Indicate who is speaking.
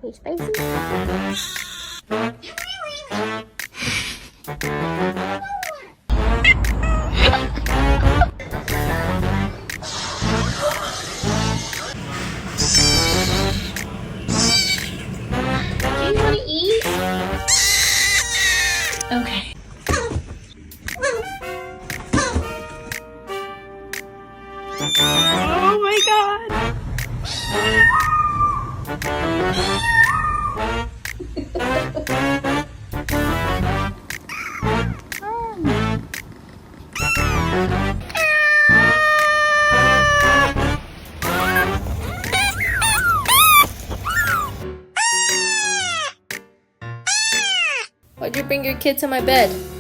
Speaker 1: Okay, spicy. Do you want to eat? Okay. Oh my god! Why'd you bring your kid to my bed?